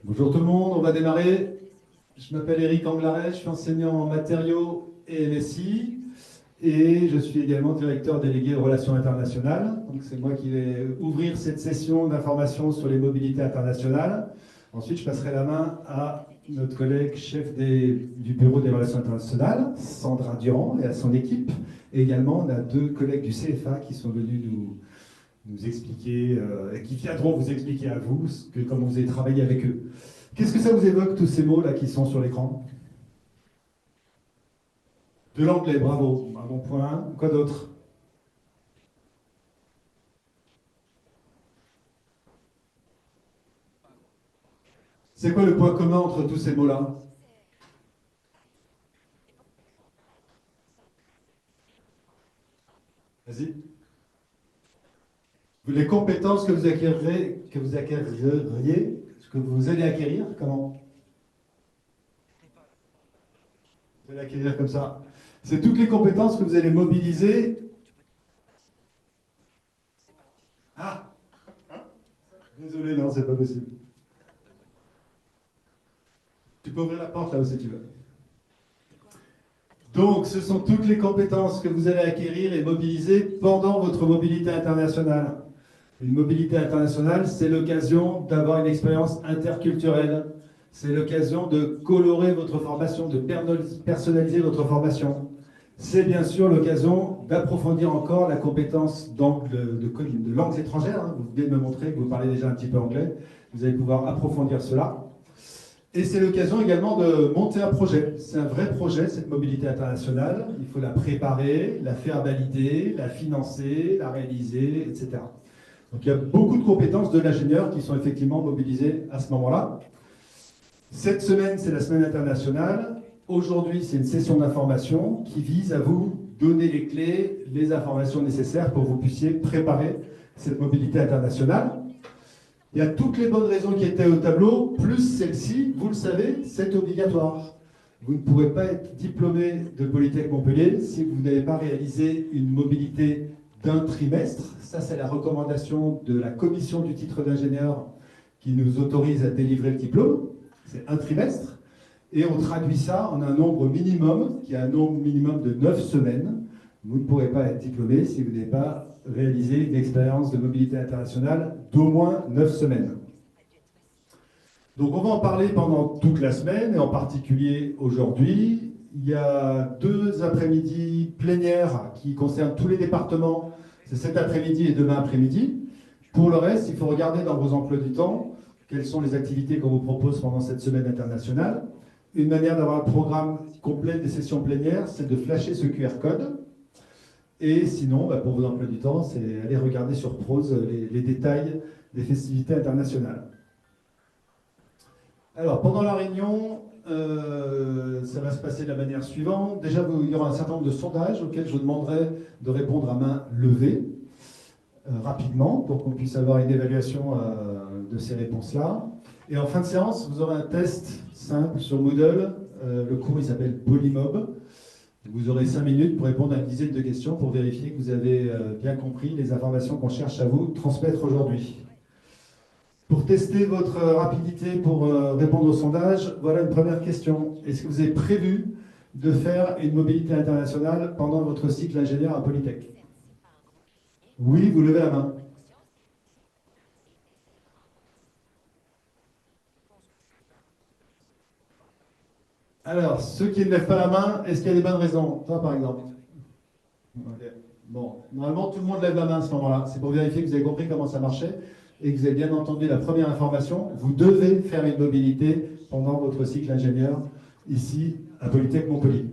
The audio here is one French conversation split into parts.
Bonjour tout le monde, on va démarrer. Je m'appelle Eric Anglaret, je suis enseignant en matériaux et MSI et je suis également directeur délégué aux relations internationales. Donc c'est moi qui vais ouvrir cette session d'information sur les mobilités internationales. Ensuite, je passerai la main à notre collègue chef du bureau des relations internationales, Sandra Durand, et à son équipe. Et également, on a deux collègues du CFA qui sont venus nous expliquer, et qui viendront vous expliquer à vous comment vous avez travaillé avec eux. Qu'est-ce que ça vous évoque, tous ces mots-là qui sont sur l'écran? De l'anglais, bravo, un bon point. Quoi d'autre? C'est quoi le point commun entre tous ces mots-là? Vas-y. Les compétences que vous acquéreriez, ce que vous allez acquérir, comment? Vous allez acquérir comme ça. C'est toutes les compétences que vous allez mobiliser. Ah, désolé, non, c'est pas possible. Tu peux ouvrir la porte là-haut si tu veux. Donc, ce sont toutes les compétences que vous allez acquérir et mobiliser pendant votre mobilité internationale. Une mobilité internationale, c'est l'occasion d'avoir une expérience interculturelle. C'est l'occasion de colorer votre formation, de personnaliser votre formation. C'est bien sûr l'occasion d'approfondir encore la compétence de langues étrangères, hein. Vous venez de me montrer que vous parlez déjà un petit peu anglais. Vous allez pouvoir approfondir cela. Et c'est l'occasion également de monter un projet. C'est un vrai projet, cette mobilité internationale. Il faut la préparer, la faire valider, la financer, la réaliser, etc. Donc il y a beaucoup de compétences de l'ingénieur qui sont effectivement mobilisées à ce moment-là. Cette semaine, c'est la semaine internationale. Aujourd'hui, c'est une session d'information qui vise à vous donner les clés, les informations nécessaires pour que vous puissiez préparer cette mobilité internationale. Il y a toutes les bonnes raisons qui étaient au tableau, plus celle-ci, vous le savez, c'est obligatoire. Vous ne pourrez pas être diplômé de Polytech Montpellier si vous n'avez pas réalisé une mobilité d'un trimestre. Ça, c'est la recommandation de la commission du titre d'ingénieur qui nous autorise à délivrer le diplôme. C'est un trimestre. Et on traduit ça en un nombre minimum, qui est un nombre minimum de 9 semaines. Vous ne pourrez pas être diplômé si vous n'avez pas réalisé une expérience de mobilité internationale d'au moins 9 semaines. Donc on va en parler pendant toute la semaine, et en particulier aujourd'hui. Il y a 2 après-midi plénières qui concernent tous les départements. C'est cet après-midi et demain après-midi. Pour le reste, il faut regarder dans vos emplois du temps quelles sont les activités qu'on vous propose pendant cette semaine internationale. Une manière d'avoir un programme complet des sessions plénières, c'est de flasher ce QR code. Et sinon, pour vos emplois du temps, c'est aller regarder sur Prose les détails des festivités internationales. Alors, pendant la réunion, ça va se passer de la manière suivante. Déjà, il y aura un certain nombre de sondages auxquels je vous demanderai de répondre à main levée rapidement pour qu'on puisse avoir une évaluation de ces réponses-là. Et en fin de séance, vous aurez un test simple sur Moodle. Le cours, il s'appelle Polymob. Vous aurez 5 minutes pour répondre à une dizaine de questions pour vérifier que vous avez bien compris les informations qu'on cherche à vous transmettre aujourd'hui. Pour tester votre rapidité pour répondre au sondage, voilà une première question. Est-ce que vous avez prévu de faire une mobilité internationale pendant votre cycle ingénieur à Polytech? Oui, vous levez la main. Alors, ceux qui ne lèvent pas la main, est-ce qu'il y a des bonnes raisons? Toi, par exemple. Ok. Bon, normalement, tout le monde lève la main à ce moment-là. C'est pour vérifier que vous avez compris comment ça marchait et que vous avez bien entendu la première information. Vous devez faire une mobilité pendant votre cycle ingénieur ici à Polytech Montpellier.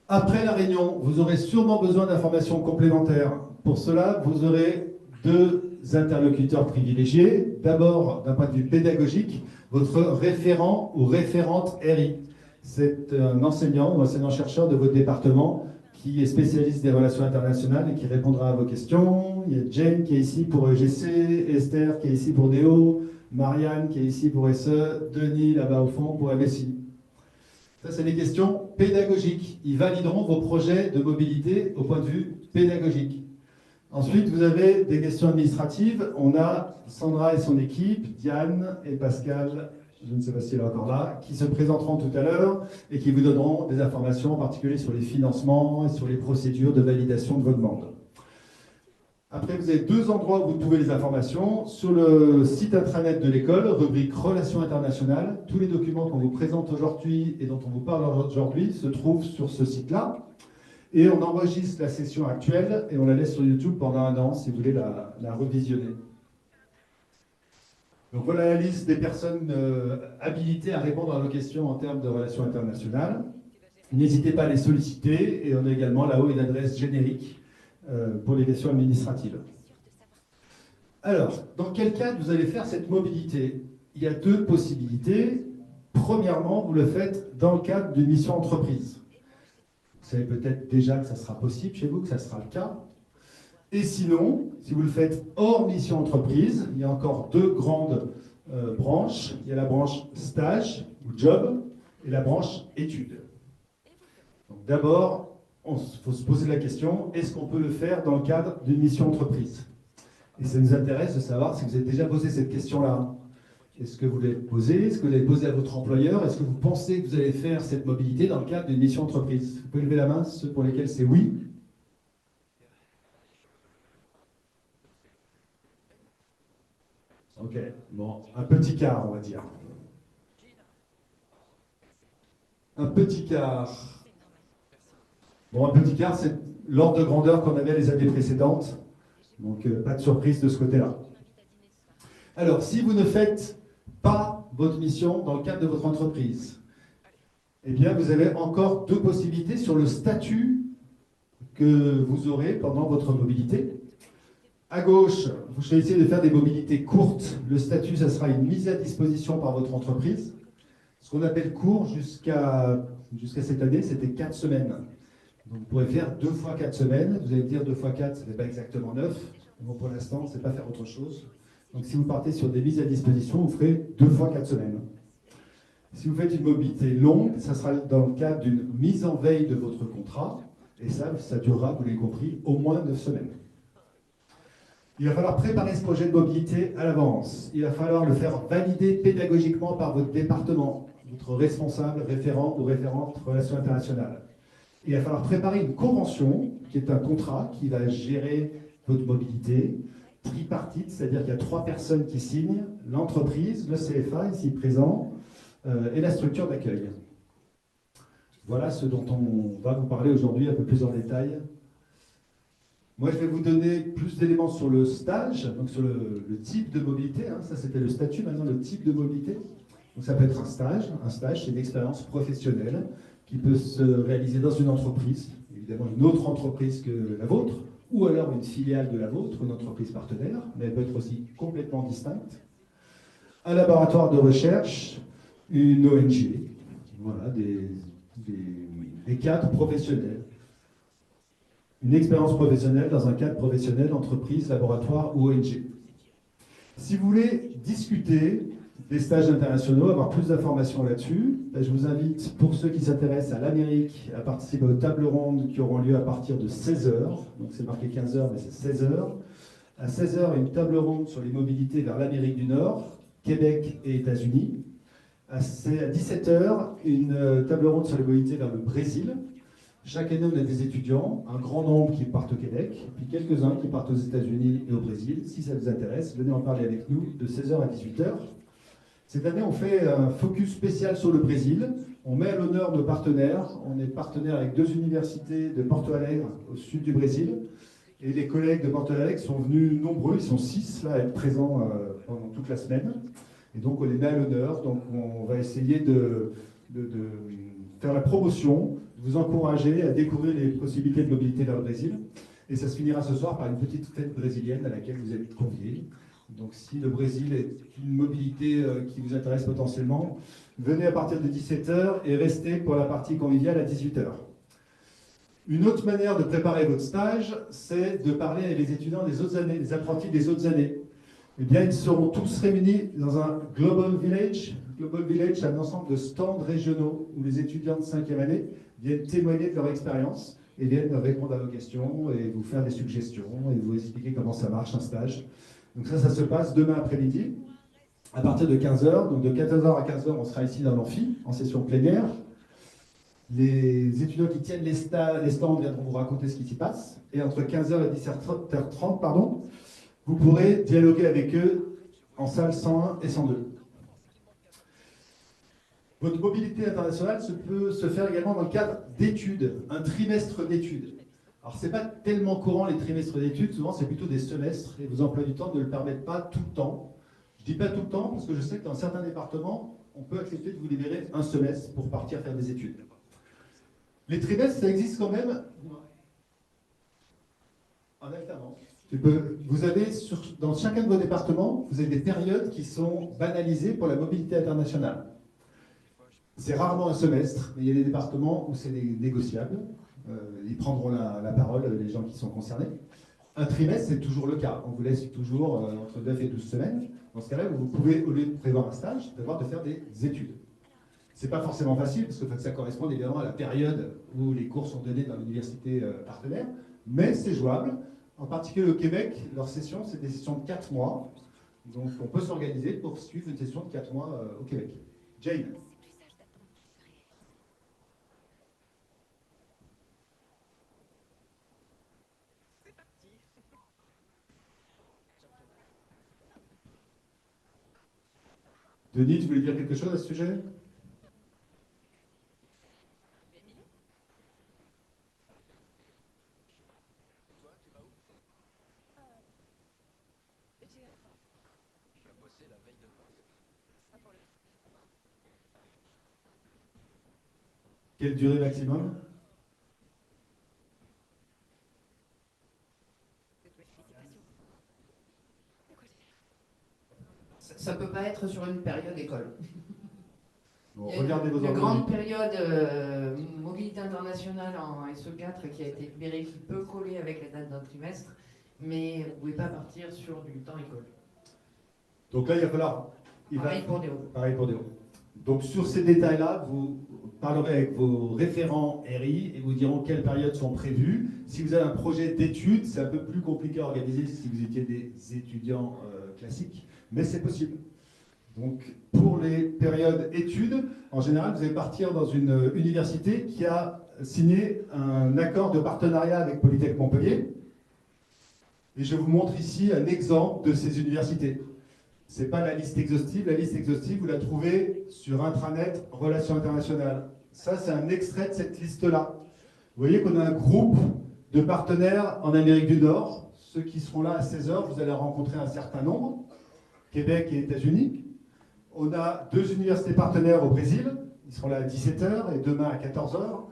Après la réunion, vous aurez sûrement besoin d'informations complémentaires. Pour cela, vous aurez 2 interlocuteurs privilégiés. D'abord, d'un point de vue pédagogique, votre référent ou référente RI. C'est un enseignant ou enseignant-chercheur de votre département qui est spécialiste des relations internationales et qui répondra à vos questions. Il y a Jane qui est ici pour EGC, Esther qui est ici pour DO, Marianne qui est ici pour SE, Denis là-bas au fond pour MSI. Ça, c'est des questions pédagogiques. Ils valideront vos projets de mobilité au point de vue pédagogique. Ensuite, vous avez des questions administratives. On a Sandra et son équipe, Diane et Pascal, je ne sais pas s'il est encore là, qui se présenteront tout à l'heure et qui vous donneront des informations, en particulier sur les financements et sur les procédures de validation de vos demandes. Après, vous avez deux endroits où vous trouvez les informations. Sur le site intranet de l'école, rubrique Relations internationales, tous les documents qu'on vous présente aujourd'hui et dont on vous parle aujourd'hui se trouvent sur ce site-là. Et on enregistre la session actuelle et on la laisse sur YouTube pendant 1 an si vous voulez la revisionner. Donc voilà la liste des personnes habilitées à répondre à nos questions en termes de relations internationales. N'hésitez pas à les solliciter et on a également là-haut une adresse générique pour les questions administratives. Alors, dans quel cadre vous allez faire cette mobilité? Il y a deux possibilités. Premièrement, vous le faites dans le cadre d'une mission entreprise. Vous savez peut-être déjà que ça sera possible chez vous, que ça sera le cas. Et sinon, si vous le faites hors mission entreprise, il y a encore deux grandes branches. Il y a la branche stage ou job et la branche études. Donc d'abord, il faut se poser la question, est-ce qu'on peut le faire dans le cadre d'une mission entreprise? Et ça nous intéresse de savoir si vous avez déjà posé cette question-là. Est-ce que vous l'avez posée? Est-ce que vous l'avez posée à votre employeur? Est-ce que vous pensez que vous allez faire cette mobilité dans le cadre d'une mission entreprise? Vous pouvez lever la main, ceux pour lesquels c'est oui. Ok, bon, un petit quart, on va dire. Un petit quart. Bon, un petit quart, c'est l'ordre de grandeur qu'on avait les années précédentes. Donc, pas de surprise de ce côté-là. Alors, si vous ne faites pas votre mission dans le cadre de votre entreprise, eh bien, vous avez encore deux possibilités sur le statut que vous aurez pendant votre mobilité. À gauche, vous choisissez de faire des mobilités courtes. Le statut, ça sera une mise à disposition par votre entreprise. Ce qu'on appelle court jusqu'à cette année, c'était 4 semaines. Donc, vous pourrez faire 2 fois 4 semaines. Vous allez me dire 2 fois 4, ce n'est pas exactement 9. Bon, pour l'instant, c'est pas faire autre chose. Donc, si vous partez sur des mises à disposition, vous ferez 2 fois 4 semaines. Si vous faites une mobilité longue, ça sera dans le cadre d'une mise en veille de votre contrat. Et ça durera, vous l'avez compris, au moins 9 semaines. Il va falloir préparer ce projet de mobilité à l'avance. Il va falloir le faire valider pédagogiquement par votre département, votre responsable, référent ou référente relations internationales. Il va falloir préparer une convention, qui est un contrat qui va gérer votre mobilité, tripartite, c'est-à-dire qu'il y a 3 personnes qui signent, l'entreprise, le CFA ici présent, et la structure d'accueil. Voilà ce dont on va vous parler aujourd'hui un peu plus en détail. Moi, je vais vous donner plus d'éléments sur le stage, donc sur le type de mobilité. Ça, c'était le statut, maintenant le type de mobilité. Donc, ça peut être un stage. Un stage, c'est une expérience professionnelle qui peut se réaliser dans une entreprise, évidemment une autre entreprise que la vôtre, ou alors une filiale de la vôtre, une entreprise partenaire, mais elle peut être aussi complètement distincte. Un laboratoire de recherche, une ONG, voilà, des cadres professionnels. Une expérience professionnelle dans un cadre professionnel, entreprise, laboratoire ou ONG. Si vous voulez discuter des stages internationaux, avoir plus d'informations là-dessus, je vous invite, pour ceux qui s'intéressent à l'Amérique, à participer aux tables rondes qui auront lieu à partir de 16 h. Donc c'est marqué 15 h, mais c'est 16 h. À 16 h, une table ronde sur les mobilités vers l'Amérique du Nord, Québec et États-Unis. À 17 h, une table ronde sur les mobilités vers le Brésil. Chaque année, on a des étudiants, un grand nombre qui partent au Québec, puis quelques-uns qui partent aux États-Unis et au Brésil. Si ça vous intéresse, venez en parler avec nous de 16 h à 18 h. Cette année, on fait un focus spécial sur le Brésil. On met à l'honneur nos partenaires. On est partenaire avec 2 universités de Porto Alegre, au sud du Brésil. Et les collègues de Porto Alegre sont venus nombreux, ils sont 6 là, à être présents pendant toute la semaine. Et donc, on les met à l'honneur. Donc, on va essayer de faire la promotion, vous encourager à découvrir les possibilités de mobilité vers le Brésil. Et ça se finira ce soir par une petite fête brésilienne à laquelle vous êtes conviés. Donc si le Brésil est une mobilité qui vous intéresse potentiellement, venez à partir de 17 h et restez pour la partie conviviale à 18 h. Une autre manière de préparer votre stage, c'est de parler avec les étudiants des autres années, les apprentis des autres années. Eh bien, ils seront tous réunis dans un Global Village. Global Village, c'est un ensemble de stands régionaux où les étudiants de 5e année viennent témoigner de leur expérience. et viennent répondre à vos questions et vous faire des suggestions et vous expliquer comment ça marche un stage. Donc ça se passe demain après-midi, à partir de 15 heures. Donc de 14 heures à 15 heures, on sera ici dans l'amphi, en session plénière. Les étudiants qui tiennent les stands viendront vous raconter ce qui s'y passe. Et entre 15 heures et 17h30, vous pourrez dialoguer avec eux en salle 101 et 102. Votre mobilité internationale peut se faire également dans le cadre d'études, un trimestre d'études. Alors, ce n'est pas tellement courant les trimestres d'études, souvent c'est plutôt des semestres, et vos emplois du temps ne le permettent pas tout le temps. Je ne dis pas tout le temps, parce que je sais que dans certains départements, on peut accepter de vous libérer un semestre pour partir faire des études. Les trimestres, ça existe quand même en alternance. Vous avez, dans chacun de vos départements, vous avez des périodes qui sont banalisées pour la mobilité internationale. C'est rarement un semestre, mais il y a des départements où c'est négociable. Ils prendront la parole, les gens qui sont concernés. Un trimestre, c'est toujours le cas. On vous laisse toujours entre 9 et 12 semaines. Dans ce cas-là, vous pouvez, au lieu de prévoir un stage, prévoir de faire des études. Ce n'est pas forcément facile, parce que ça correspond évidemment à la période où les cours sont donnés dans l'université partenaire, mais c'est jouable. En particulier au Québec, leurs sessions, c'est des sessions de 4 mois. Donc on peut s'organiser pour suivre une session de 4 mois au Québec. Jane. Denis, tu voulais dire quelque chose à ce sujet? Quelle durée maximum? Ça ne peut pas être sur une période école. Bon, regardez vos une grande période mobilité internationale en SE4 qui a été libérée, qui peut coller avec les dates d'un trimestre, mais vous ne pouvez pas partir sur du temps école. Donc là, il va falloir... Pareil pour Déo. Pareil pour Déo. Donc sur ces détails-là, vous parlerez avec vos référents RI et vous diront quelles périodes sont prévues. Si vous avez un projet d'études, c'est un peu plus compliqué à organiser si vous étiez des étudiants classiques, mais c'est possible. Donc pour les périodes études, en général, vous allez partir dans une université qui a signé un accord de partenariat avec Polytech Montpellier. Et je vous montre ici un exemple de ces universités. Ce n'est pas la liste exhaustive. La liste exhaustive, vous la trouvez sur intranet Relations internationales. Ça, c'est un extrait de cette liste-là. Vous voyez qu'on a un groupe de partenaires en Amérique du Nord. Ceux qui seront là à 16 heures, vous allez rencontrer un certain nombre. Québec et États-Unis. On a 2 universités partenaires au Brésil. Ils seront là à 17 heures et demain à 14 heures.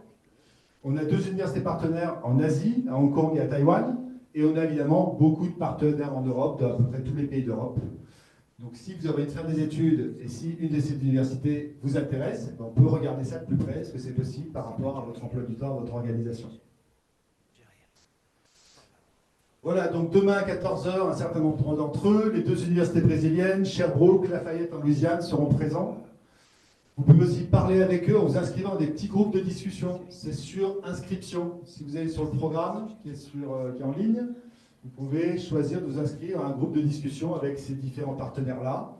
On a 2 universités partenaires en Asie, à Hong Kong et à Taïwan. Et on a évidemment beaucoup de partenaires en Europe, dans à peu près tous les pays d'Europe. Donc si vous avez envie de faire des études et si une de ces universités vous intéresse, on peut regarder ça de plus près, est-ce que c'est possible par rapport à votre emploi du temps, à votre organisation. Voilà, donc demain à 14 heures, un certain nombre d'entre eux, les 2 universités brésiliennes, Sherbrooke, Lafayette en Louisiane, seront présents. Vous pouvez aussi parler avec eux en vous inscrivant à des petits groupes de discussion. C'est sur inscription. Si vous allez sur le programme qui est en ligne, vous pouvez choisir de vous inscrire à un groupe de discussion avec ces différents partenaires-là.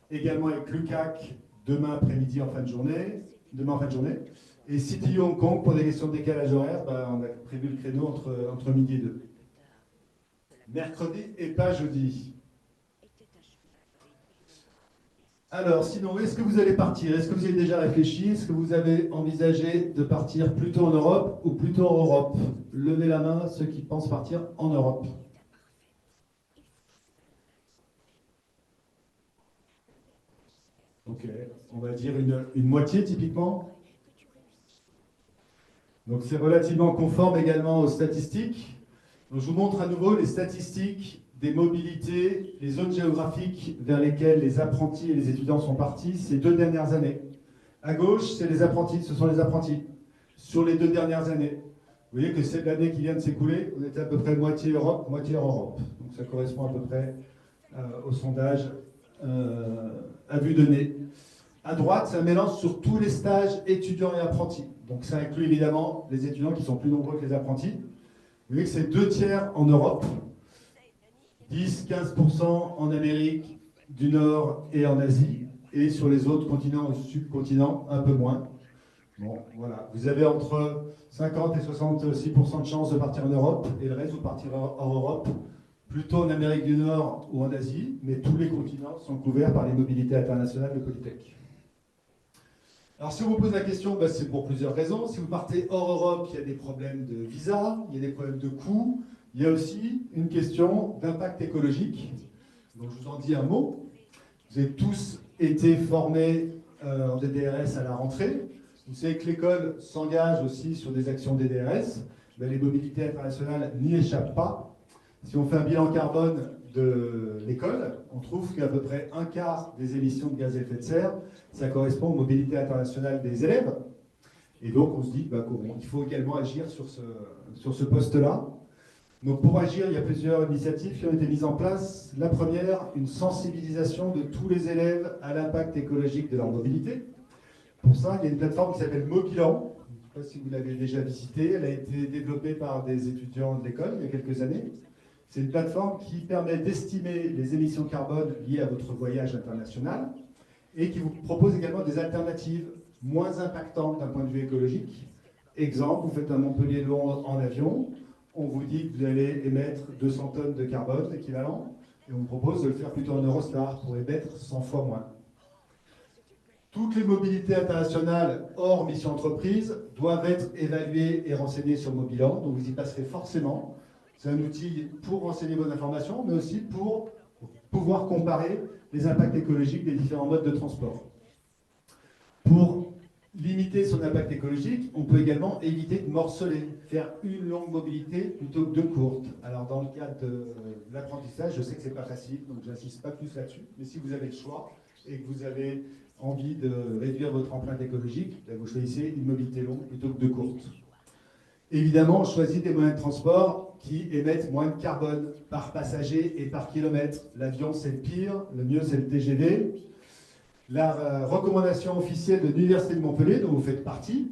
Également avec l'UCAC demain après-midi en fin de journée. Et City Hong Kong pour des questions de décalage horaire, on a prévu le créneau entre midi et 2. Mercredi et pas jeudi. Alors, sinon, est-ce que vous allez partir? Est-ce que vous avez déjà réfléchi? Est-ce que vous avez envisagé de partir plutôt en Europe ou plutôt en Europe? Levez la main ceux qui pensent partir en Europe. Ok, on va dire une moitié typiquement. Donc c'est relativement conforme également aux statistiques. Donc, je vous montre à nouveau les statistiques des mobilités, les zones géographiques vers lesquelles les apprentis et les étudiants sont partis ces 2 dernières années. À gauche, c'est les apprentis, ce sont les apprentis sur les 2 dernières années. Vous voyez que c'est l'année qui vient de s'écouler, on était à peu près moitié Europe, moitié hors Europe. Donc ça correspond à peu près au sondage à vue de nez. À droite, c'est un mélange sur tous les stages étudiants et apprentis. Donc ça inclut évidemment les étudiants qui sont plus nombreux que les apprentis. Vous voyez que c'est 2 tiers en Europe, 10-15% en Amérique du Nord et en Asie, et sur les autres continents ou subcontinents, un peu moins. Bon, voilà. Vous avez entre 50 et 66% de chances de partir en Europe, et le reste, vous partirez hors Europe, plutôt en Amérique du Nord ou en Asie, mais tous les continents sont couverts par les mobilités internationales de Polytech. Alors, si on vous pose la question, ben, c'est pour plusieurs raisons. Si vous partez hors Europe, il y a des problèmes de visa, il y a des problèmes de coûts, il y a aussi une question d'impact écologique. Donc, je vous en dis un mot. Vous avez tous été formés en DDRS à la rentrée. Vous savez que l'école s'engage aussi sur des actions DDRS. Ben, les mobilités internationales n'y échappent pas. Si on fait un bilan carbone de l'école, on trouve qu'à peu près un quart des émissions de gaz à effet de serre, ça correspond aux mobilités internationales des élèves. Et donc on se dit qu'il faut également agir sur ce poste-là. Donc pour agir, il y a plusieurs initiatives qui ont été mises en place. La première, une sensibilisation de tous les élèves à l'impact écologique de leur mobilité. Pour ça, il y a une plateforme qui s'appelle Mobilan. Je ne sais pas si vous l'avez déjà visitée. Elle a été développée par des étudiants de l'école il y a quelques années. C'est une plateforme qui permet d'estimer les émissions carbone liées à votre voyage international et qui vous propose également des alternatives moins impactantes d'un point de vue écologique. Exemple, vous faites un Montpellier-Londres en avion, on vous dit que vous allez émettre 200 tonnes de carbone équivalent et on vous propose de le faire plutôt en Eurostar pour émettre 100 fois moins. Toutes les mobilités internationales hors mission entreprise doivent être évaluées et renseignées sur Mobilan, donc vous y passerez forcément. C'est un outil pour renseigner vos informations, mais aussi pour pouvoir comparer les impacts écologiques des différents modes de transport. Pour limiter son impact écologique, on peut également éviter de morceler, faire une longue mobilité plutôt que deux courtes. Alors dans le cadre de l'apprentissage, je sais que ce n'est pas facile, donc je n'insiste pas plus là-dessus, mais si vous avez le choix et que vous avez envie de réduire votre empreinte écologique, vous choisissez une mobilité longue plutôt que deux courtes. Évidemment, on choisit des moyens de transport qui émettent moins de carbone par passager et par kilomètre. L'avion, c'est le pire, le mieux, c'est le TGV. La recommandation officielle de l'Université de Montpellier, dont vous faites partie,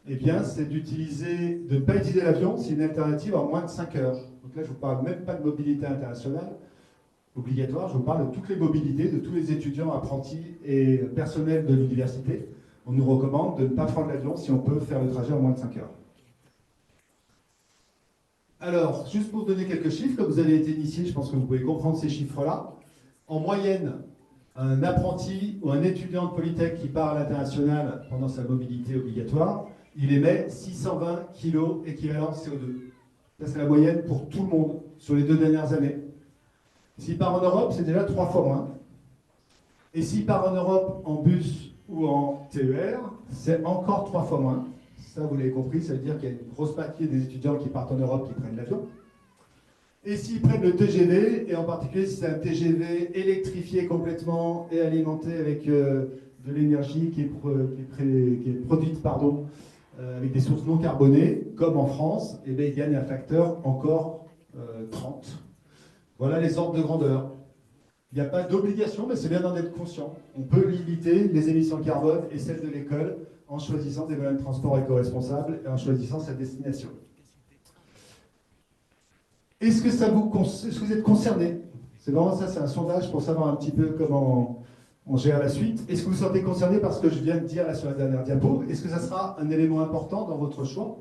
eh bien, c'est de ne pas utiliser l'avion, c'est une alternative en moins de 5 heures. Donc là, je ne vous parle même pas de mobilité internationale obligatoire, je vous parle de toutes les mobilités, de tous les étudiants, apprentis et personnels de l'université. On nous recommande de ne pas prendre l'avion si on peut faire le trajet en moins de 5 heures. Alors, juste pour vous donner quelques chiffres, comme vous avez été initié, je pense que vous pouvez comprendre ces chiffres-là. En moyenne, un apprenti ou un étudiant de Polytech qui part à l'international pendant sa mobilité obligatoire, il émet 620 kg équivalent CO2. Ça, c'est la moyenne pour tout le monde sur les 2 dernières années. S'il part en Europe, c'est déjà 3 fois moins. Et s'il part en Europe en bus ou en TER, c'est encore 3 fois moins. Ça, vous l'avez compris, ça veut dire qu'il y a une grosse partie des étudiants qui partent en Europe qui prennent l'avion. Et s'ils prennent le TGV, et en particulier si c'est un TGV électrifié complètement et alimenté avec de l'énergie qui est produite avec des sources non carbonées, comme en France, eh bien, il gagne un facteur encore 30. Voilà les ordres de grandeur. Il n'y a pas d'obligation, mais c'est bien d'en être conscient. On peut limiter les émissions de carbone et celles de l'école en choisissant des moyens de transport éco-responsables et en choisissant sa destination. Est-ce que vous êtes concerné? C'est vraiment ça, c'est un sondage pour savoir un petit peu comment on gère la suite. Est-ce que vous vous sentez concerné par ce que je viens de dire là sur la dernière diapo? Est-ce que ça sera un élément important dans votre choix?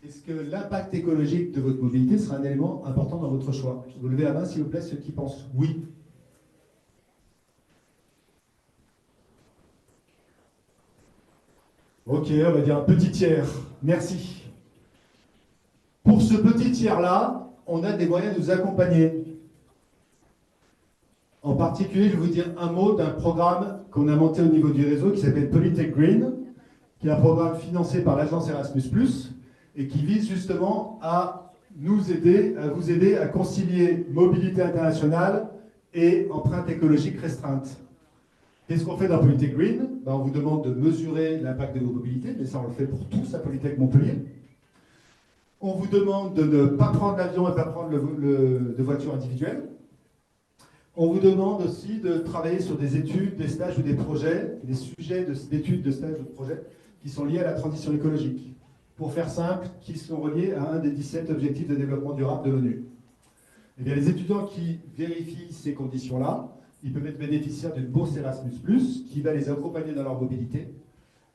Est-ce que l'impact écologique de votre mobilité sera un élément important dans votre choix? Vous levez la main, s'il vous plaît, ceux qui pensent oui. Ok, on va dire un petit tiers. Merci. Pour ce petit tiers-là, on a des moyens de nous accompagner. En particulier, je vais vous dire un mot d'un programme qu'on a monté au niveau du réseau qui s'appelle Polytech Green, qui est un programme financé par l'agence Erasmus+, et qui vise justement à vous aider à concilier mobilité internationale et empreinte écologique restreinte. Qu'est-ce qu'on fait dans Polytech Green? On vous demande de mesurer l'impact de vos mobilités, mais ça on le fait pour tous à Polytech Montpellier. On vous demande de ne pas prendre l'avion et ne pas prendre de voiture individuelle. On vous demande aussi de travailler sur des études, des stages ou des projets, des sujets d'études, de stages ou de projets qui sont liés à la transition écologique. Pour faire simple, qui sont reliés à un des 17 objectifs de développement durable de l'ONU. Eh bien, les étudiants qui vérifient ces conditions-là, ils peuvent être bénéficiaires d'une bourse Erasmus+, qui va les accompagner dans leur mobilité.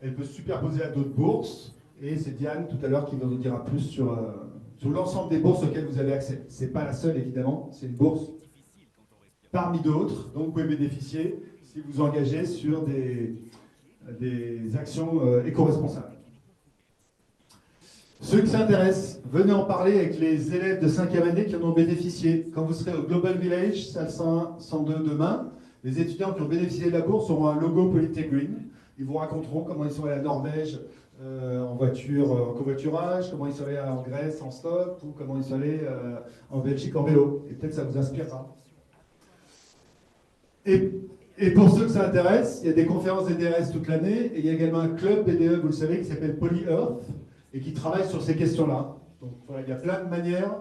Elle peut se superposer à d'autres bourses, et c'est Diane tout à l'heure qui vous en dira plus sur l'ensemble des bourses auxquelles vous avez accès. Ce n'est pas la seule, évidemment, c'est une bourse parmi d'autres, dont vous pouvez bénéficier si vous engagez sur des actions éco-responsables. Ceux qui s'intéressent, venez en parler avec les élèves de 5e année qui en ont bénéficié. Quand vous serez au Global Village, salle 101, 102 demain, les étudiants qui ont bénéficié de la bourse auront un logo Polytech Green. Ils vous raconteront comment ils sont allés à la Norvège en voiture, en covoiturage, comment ils sont allés en Grèce en stop, ou comment ils sont allés en Belgique en vélo. Et peut-être ça vous inspirera. Et pour ceux que ça intéresse, il y a des conférences des DRS toute l'année, et il y a également un club BDE, vous le savez, qui s'appelle Poly-Earth, et qui travaille sur ces questions-là. Donc voilà, il y a plein de manières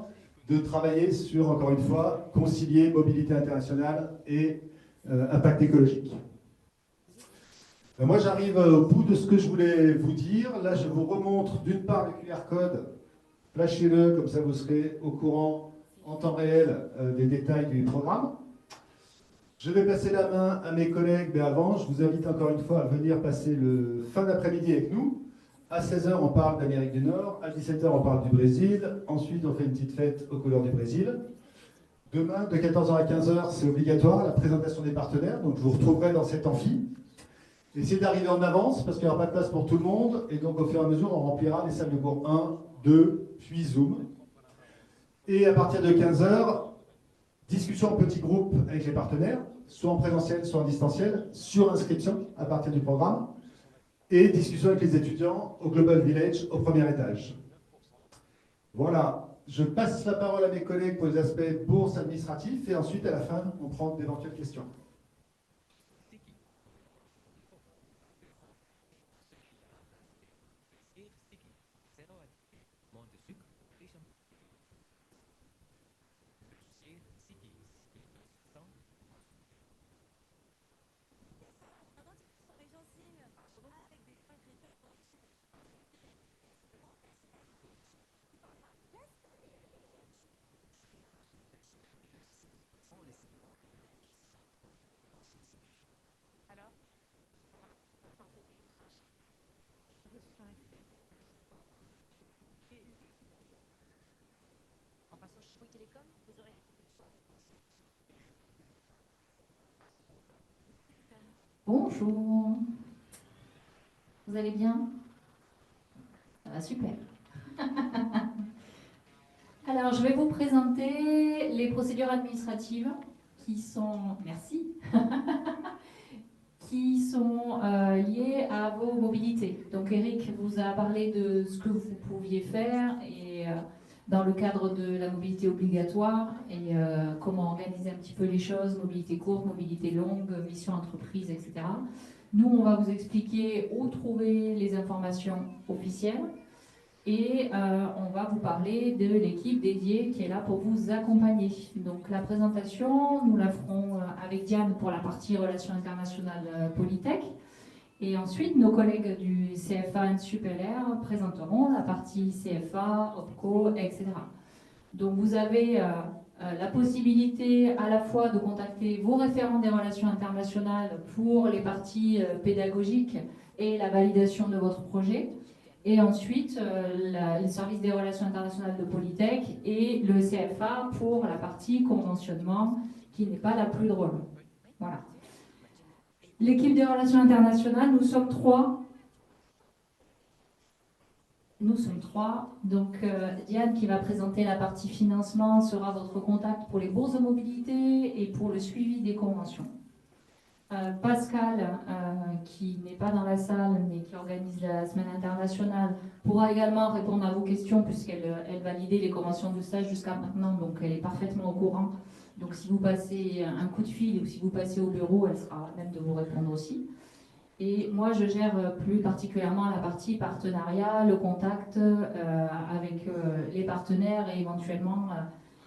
de travailler sur, encore une fois, concilier mobilité internationale et impact écologique. Moi, j'arrive au bout de ce que je voulais vous dire. Là, je vous remontre d'une part le QR code. Flashez-le, comme ça vous serez au courant en temps réel des détails du programme. Je vais passer la main à mes collègues, mais avant, je vous invite encore une fois à venir passer le fin d'après-midi avec nous. À 16 h, on parle d'Amérique du Nord. À 17 h, on parle du Brésil. Ensuite, on fait une petite fête aux couleurs du Brésil. Demain, de 14 h à 15 h, c'est obligatoire, la présentation des partenaires. Donc, je vous retrouverai dans cet amphi. Essayez d'arriver en avance, parce qu'il n'y aura pas de place pour tout le monde. Et donc, au fur et à mesure, on remplira les salles de cours 1, 2, puis Zoom. Et à partir de 15 h, discussion en petits groupes avec les partenaires, soit en présentiel, soit en distanciel, sur inscription à partir du programme. Et discussion avec les étudiants au Global Village, au premier étage. Voilà, je passe la parole à mes collègues pour les aspects bourse administratifs, et ensuite, à la fin, on prend d'éventuelles questions. Bonjour, vous allez bien? Ça va super. Alors, je vais vous présenter les procédures administratives qui sont, merci, qui sont liées à vos mobilités. Donc, Eric vous a parlé de ce que vous pouviez faire et dans le cadre de la mobilité obligatoire et comment organiser un petit peu les choses, mobilité courte, mobilité longue, mission entreprise, etc. Nous, on va vous expliquer où trouver les informations officielles et on va vous parler de l'équipe dédiée qui est là pour vous accompagner. Donc la présentation, nous la ferons avec Diane pour la partie relations internationales Polytech. Et ensuite, nos collègues du CFA et SupLR présenteront la partie CFA, OPCO, etc. Donc vous avez la possibilité à la fois de contacter vos référents des relations internationales pour les parties pédagogiques et la validation de votre projet. Et ensuite, le service des relations internationales de Polytech et le CFA pour la partie conventionnement qui n'est pas la plus drôle. Voilà. L'équipe des relations internationales, nous sommes trois. Donc, Diane qui va présenter la partie financement sera votre contact pour les bourses de mobilité et pour le suivi des conventions. Pascal, qui n'est pas dans la salle mais qui organise la semaine internationale, pourra également répondre à vos questions puisqu'elle validait les conventions de stage jusqu'à maintenant, donc elle est parfaitement au courant. Donc si vous passez un coup de fil ou si vous passez au bureau, elle sera à même de vous répondre aussi. Et moi, je gère plus particulièrement la partie partenariat, le contact avec les partenaires et éventuellement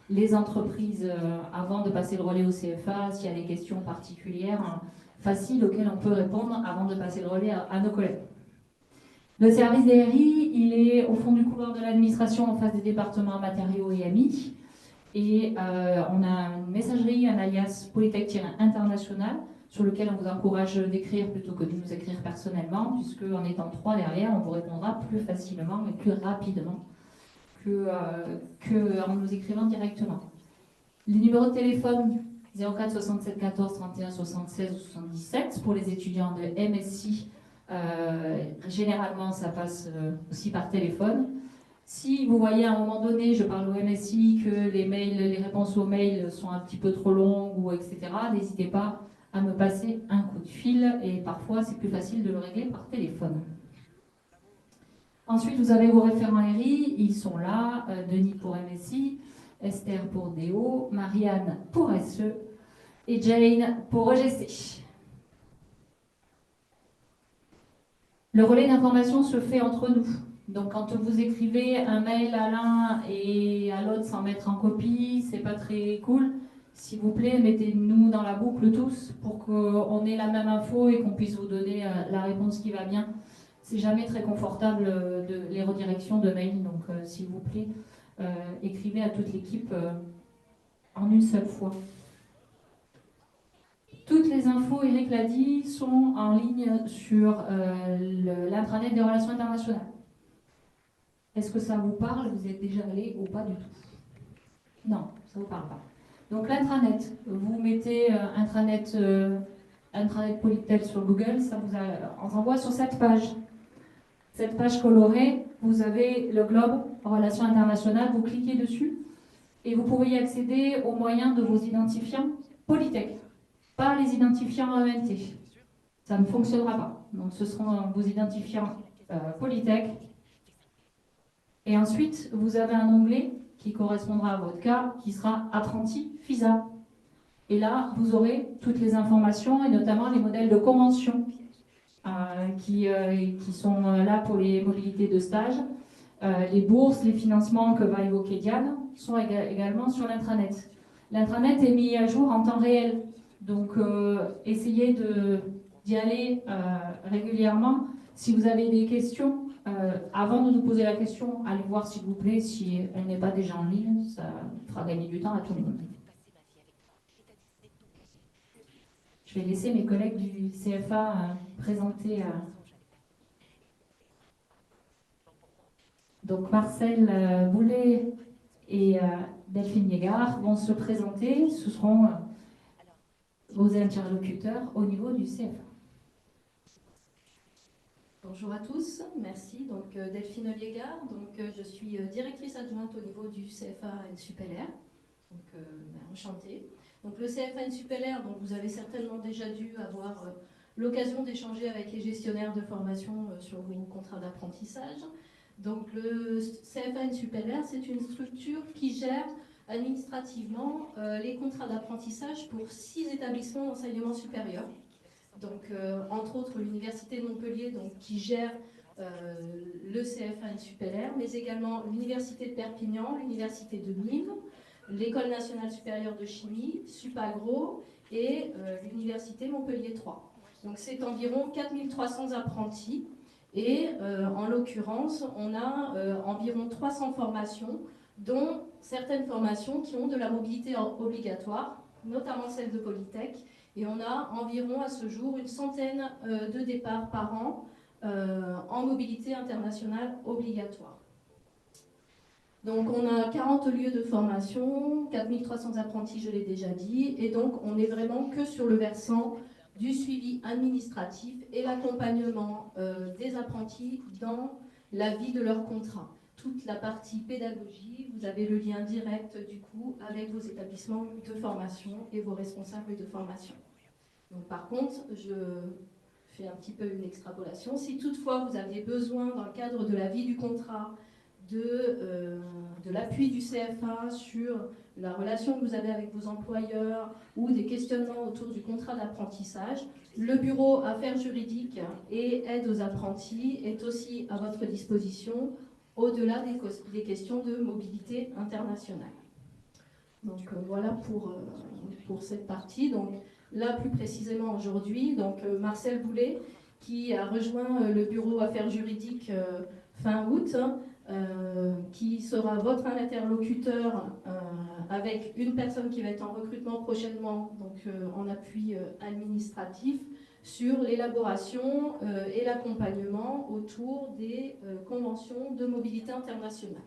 les entreprises avant de passer le relais au CFA, s'il y a des questions particulières faciles auxquelles on peut répondre avant de passer le relais à nos collègues. Le service DRI, il est au fond du couloir de l'administration en face des départements matériaux et AMI. Et on a une messagerie, un alias Polytech-International, sur lequel on vous encourage d'écrire plutôt que de nous écrire personnellement, puisque en étant 3 derrière, on vous répondra plus facilement et plus rapidement qu'en nous écrivant directement. Les numéros de téléphone 04 67 14 31 76 ou 77 pour les étudiants de MSI. Généralement, ça passe aussi par téléphone. Si vous voyez à un moment donné, je parle au MSI, que les réponses aux mails sont un petit peu trop longues ou etc., n'hésitez pas à me passer un coup de fil et parfois c'est plus facile de le régler par téléphone. Ensuite, vous avez vos référents RI, ils sont là, Denis pour MSI, Esther pour DO, Marianne pour SE et Jane pour EGC. Le relais d'information se fait entre nous. Donc quand vous écrivez un mail à l'un et à l'autre sans mettre en copie, c'est pas très cool. S'il vous plaît, mettez-nous dans la boucle tous pour qu'on ait la même info et qu'on puisse vous donner la réponse qui va bien. C'est jamais très confortable les redirections de mails, donc s'il vous plaît, écrivez à toute l'équipe en une seule fois. Toutes les infos, Eric l'a dit, sont en ligne sur l'intranet des relations internationales. Est-ce que ça vous parle? Vous êtes déjà allé ou pas du tout? Non, ça ne vous parle pas. Donc l'intranet, vous mettez intranet Polytech sur Google, ça vous envoie sur cette page. Cette page colorée, vous avez le globe relations internationales, vous cliquez dessus et vous pouvez y accéder au moyen de vos identifiants Polytech, pas les identifiants ENT. Ça ne fonctionnera pas. Donc ce seront vos identifiants Polytech. Et ensuite, vous avez un onglet qui correspondra à votre cas, qui sera apprenti FISA. Et là, vous aurez toutes les informations et notamment les modèles de convention qui sont là pour les mobilités de stage. Les bourses, les financements que va évoquer Diane sont également sur l'intranet. L'intranet est mis à jour en temps réel. Donc, essayez d'y aller régulièrement. Si vous avez des questions, avant de nous poser la question, allez voir s'il vous plaît si elle n'est pas déjà en ligne. Ça fera gagner du temps à tout le monde. Je vais laisser mes collègues du CFA présenter. Donc Marcel Boulet et Delphine Yégard vont se présenter. Ce seront vos interlocuteurs au niveau du CFA. Bonjour à tous, merci. Donc Delphine Liégard, je suis directrice adjointe au niveau du CFA NSUPLR. Enchantée. Donc le CFA NSUPLR, vous avez certainement déjà dû avoir l'occasion d'échanger avec les gestionnaires de formation sur vos contrats d'apprentissage. Donc le CFA NSUPLR, c'est une structure qui gère administrativement les contrats d'apprentissage pour 6 établissements d'enseignement supérieur. Donc, entre autres, l'Université de Montpellier qui gère le CFA NSUPLR, mais également l'Université de Perpignan, l'Université de Nîmes, l'École nationale supérieure de chimie, Supagro et l'Université Montpellier 3. Donc, c'est environ 4300 apprentis et en l'occurrence, on a environ 300 formations, dont certaines formations qui ont de la mobilité obligatoire, notamment celle de Polytech. Et on a environ à ce jour une centaine de départs par an en mobilité internationale obligatoire. Donc on a 40 lieux de formation, 4300 apprentis, je l'ai déjà dit, et donc on n'est vraiment que sur le versant du suivi administratif et l'accompagnement des apprentis dans la vie de leur contrat. Toute la partie pédagogie, vous avez le lien direct du coup avec vos établissements de formation et vos responsables de formation. Donc, par contre, je fais un petit peu une extrapolation. Si toutefois vous aviez besoin dans le cadre de la vie du contrat de l'appui du CFA sur la relation que vous avez avec vos employeurs ou des questionnements autour du contrat d'apprentissage, le bureau Affaires juridiques et aide aux apprentis est aussi à votre disposition au-delà des questions de mobilité internationale. Donc voilà pour cette partie. Donc là plus précisément aujourd'hui, Marcel Boulet qui a rejoint le bureau affaires juridiques fin août, qui sera votre interlocuteur avec une personne qui va être en recrutement prochainement, donc en appui administratif, sur l'élaboration et l'accompagnement autour des conventions de mobilité internationale.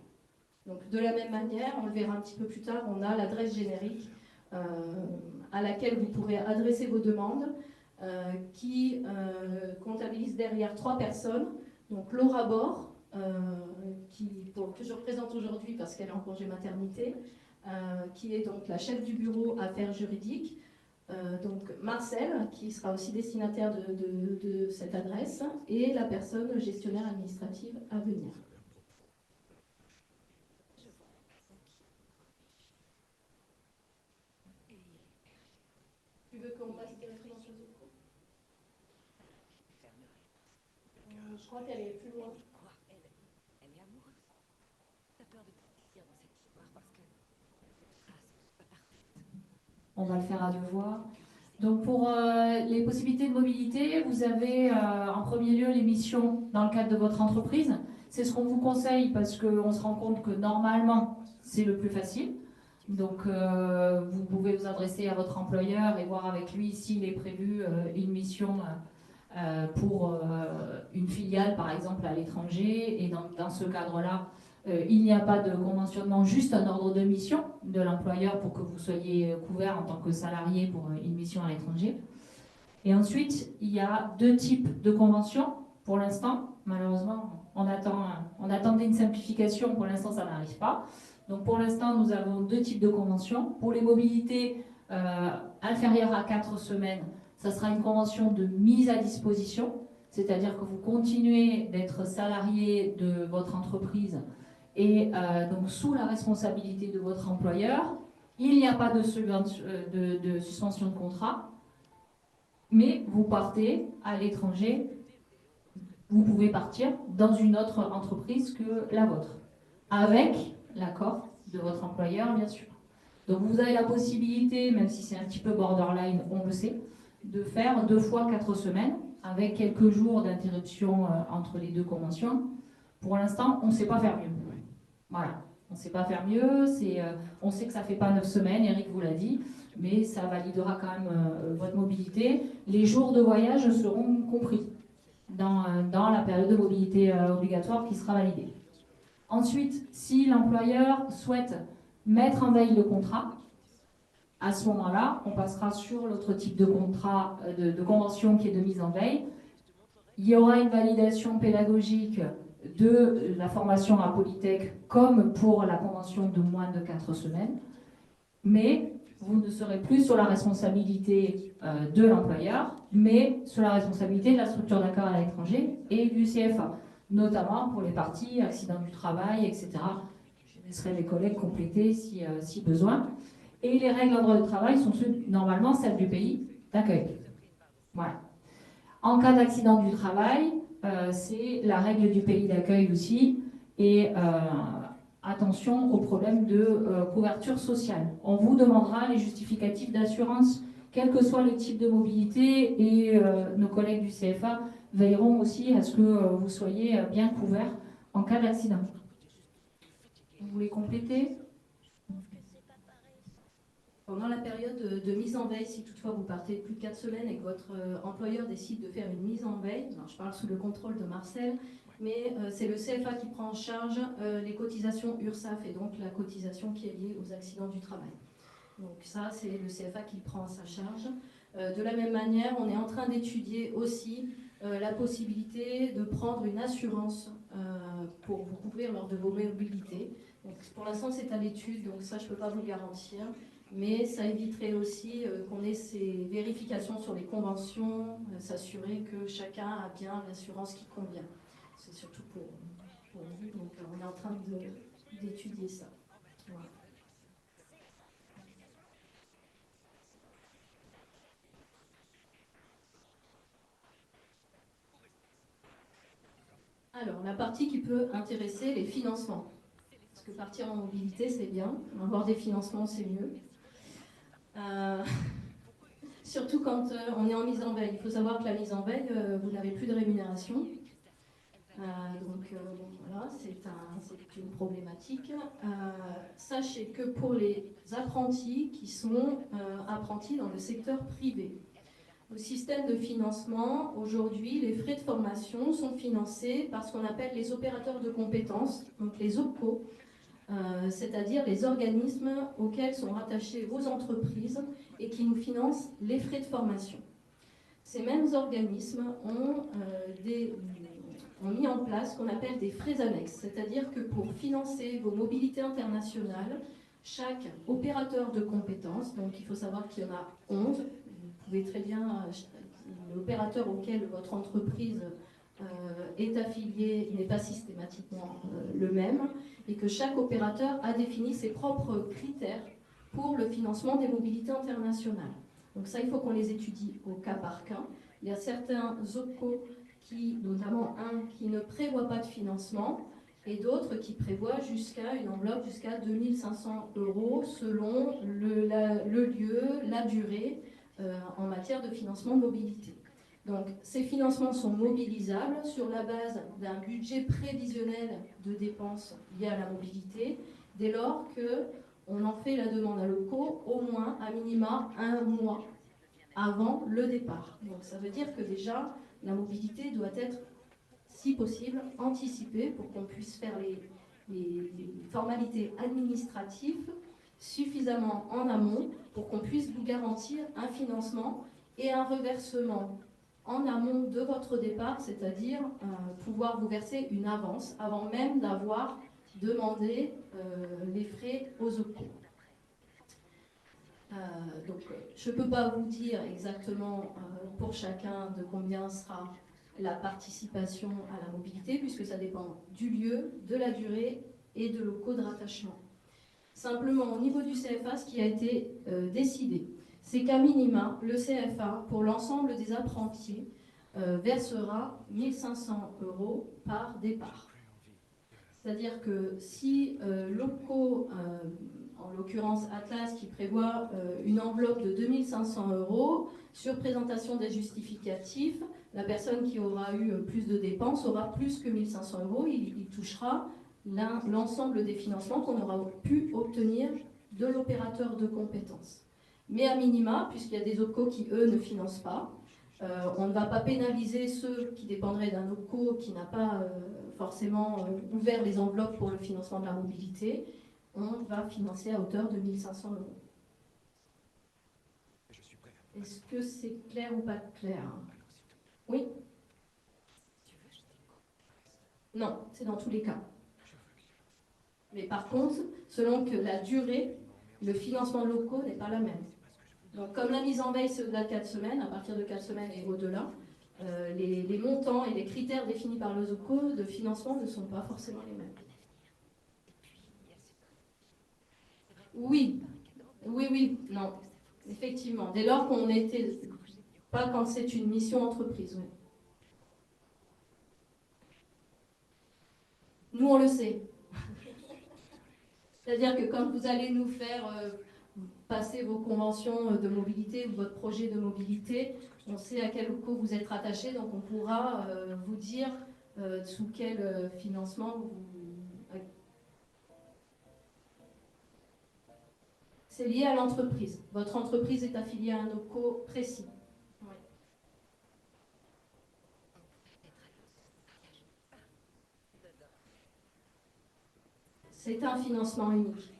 Donc de la même manière, on le verra un petit peu plus tard, on a l'adresse générique à laquelle vous pourrez adresser vos demandes, qui comptabilise derrière 3 personnes. Donc Laura Bord, que je représente aujourd'hui parce qu'elle est en congé maternité, qui est donc la chef du bureau affaires juridiques, donc Marcel, qui sera aussi destinataire de cette adresse, et la personne gestionnaire administrative à venir. Tu veux qu'on passe directement sur le cours? Je crois qu'elle est plus loin. Elle est amoureuse. T'as peur de partir dans cette histoire parce que c'est pas parfait. On va le faire à 2 voix. Donc pour les possibilités de mobilité, vous avez en premier lieu les missions dans le cadre de votre entreprise. C'est ce qu'on vous conseille parce qu'on se rend compte que normalement, c'est le plus facile. Donc vous pouvez vous adresser à votre employeur et voir avec lui s'il est prévu une mission pour une filiale, par exemple, à l'étranger. Et dans ce cadre-là, il n'y a pas de conventionnement, juste un ordre de mission de l'employeur pour que vous soyez couvert en tant que salarié pour une mission à l'étranger. Et ensuite, il y a 2 types de conventions. Pour l'instant, malheureusement, on attendait une simplification. Pour l'instant, ça n'arrive pas. Donc pour l'instant, nous avons 2 types de conventions. Pour les mobilités inférieures à 4 semaines, ça sera une convention de mise à disposition, c'est-à-dire que vous continuez d'être salarié de votre entreprise et donc sous la responsabilité de votre employeur. Il n'y a pas de suspension de contrat, mais vous partez à l'étranger, vous pouvez partir dans une autre entreprise que la vôtre, avec l'accord de votre employeur, bien sûr. Donc vous avez la possibilité, même si c'est un petit peu borderline, on le sait, de faire 2 fois 4 semaines, avec quelques jours d'interruption entre les 2 conventions. Pour l'instant, on ne sait pas faire mieux. Voilà, on ne sait pas faire mieux. On sait que ça ne fait pas 9 semaines, Eric vous l'a dit, mais ça validera quand même votre mobilité. Les jours de voyage seront compris dans la période de mobilité obligatoire qui sera validée. Ensuite, si l'employeur souhaite mettre en veille le contrat, à ce moment-là, on passera sur l'autre type de contrat, de convention qui est de mise en veille. Il y aura une validation pédagogique de la formation à Polytech, comme pour la convention de moins de 4 semaines, mais vous ne serez plus sur la responsabilité de l'employeur, mais sur la responsabilité de la structure d'accueil à l'étranger et du CFA, notamment pour les parties accidents du travail, etc. Je laisserai mes collègues compléter si besoin. Et les règles en droit du travail sont normalement celles du pays d'accueil. Voilà. En cas d'accident du travail, c'est la règle du pays d'accueil aussi. Et attention aux problèmes de couverture sociale. On vous demandera les justificatifs d'assurance, quel que soit le type de mobilité, et nos collègues du CFA veilleront aussi à ce que vous soyez bien couverts en cas d'accident. Vous voulez compléter ? Pendant la période de mise en veille, si toutefois vous partez plus de 4 semaines et que votre employeur décide de faire une mise en veille, alors je parle sous le contrôle de Marcel, mais c'est le CFA qui prend en charge les cotisations URSSAF et donc la cotisation qui est liée aux accidents du travail. Donc ça, c'est le CFA qui le prend à sa charge. De la même manière, on est en train d'étudier aussi la possibilité de prendre une assurance pour vous couvrir lors de vos mobilités. Donc, pour l'instant, c'est à l'étude, donc ça, je ne peux pas vous le garantir. Mais ça éviterait aussi qu'on ait ces vérifications sur les conventions, s'assurer que chacun a bien l'assurance qui convient. C'est surtout pour vous, donc on est en train d'étudier ça. Voilà. Alors, la partie qui peut intéresser les financements. Parce que partir en mobilité, c'est bien. Avoir des financements, c'est mieux. surtout quand on est en mise en veille. Il faut savoir que la mise en veille, vous n'avez plus de rémunération. Bon, voilà, c'est une problématique. Sachez que pour les apprentis qui sont apprentis dans le secteur privé, au système de financement, aujourd'hui, les frais de formation sont financés par ce qu'on appelle les opérateurs de compétences, donc les OPCO, c'est-à-dire les organismes auxquels sont rattachées vos entreprises et qui nous financent les frais de formation. Ces mêmes organismes ont mis en place ce qu'on appelle des frais annexes, c'est-à-dire que pour financer vos mobilités internationales, chaque opérateur de compétences, donc il faut savoir qu'il y en a 11, vous pouvez très bien, l'opérateur auquel votre entreprise est affiliée n'est pas systématiquement le même, et que chaque opérateur a défini ses propres critères pour le financement des mobilités internationales. Donc ça, il faut qu'on les étudie au cas par cas. Il y a certains OPCO, notamment un qui ne prévoit pas de financement, et d'autres qui prévoient une enveloppe jusqu'à 2500 € selon le lieu, la durée en matière de financement de mobilité. Donc ces financements sont mobilisables sur la base d'un budget prévisionnel de dépenses liées à la mobilité, dès lors qu'on en fait la demande à l'OPCO au moins à minima 1 mois avant le départ. Donc ça veut dire que déjà la mobilité doit être, si possible, anticipée pour qu'on puisse faire les formalités administratives suffisamment en amont pour qu'on puisse vous garantir un financement et un reversement en amont de votre départ, c'est-à-dire pouvoir vous verser une avance avant même d'avoir demandé les frais aux OPCO. Donc, je ne peux pas vous dire exactement pour chacun de combien sera la participation à la mobilité, puisque ça dépend du lieu, de la durée et de locaux de rattachement. Simplement, au niveau du CFA, ce qui a été décidé, c'est qu'à minima, le CFA, pour l'ensemble des apprentis, versera 1500 € par départ. C'est-à-dire que si l'OPCO, en l'occurrence Atlas, qui prévoit une enveloppe de 2500 € sur présentation des justificatifs, la personne qui aura eu plus de dépenses aura plus que 1500 €, il touchera l'ensemble des financements qu'on aura pu obtenir de l'opérateur de compétences. Mais à minima, puisqu'il y a des OPCO qui, eux, ne financent pas, on ne va pas pénaliser ceux qui dépendraient d'un OPCO qui n'a pas forcément ouvert les enveloppes pour le financement de la mobilité. On va financer à hauteur de 1500 €. Est-ce que c'est clair ou pas clair? Oui? Non, c'est dans tous les cas. Mais par contre, selon que la durée, le financement de l'OPCO n'est pas la même. Donc comme la mise en veille, c'est au-delà de 4 semaines, à partir de 4 semaines et au-delà, les montants et les critères définis par le OPCO de financement ne sont pas forcément les mêmes. Oui, non, effectivement. Dès lors qu'on était, pas quand c'est une mission entreprise, oui. Nous, on le sait. C'est-à-dire que quand vous allez nous faire passer vos conventions de mobilité ou votre projet de mobilité, on sait à quel OPCO vous êtes rattaché, donc on pourra vous dire sous quel financement vous... C'est lié à l'entreprise. Votre entreprise est affiliée à un OPCO précis. Oui. C'est un financement unique.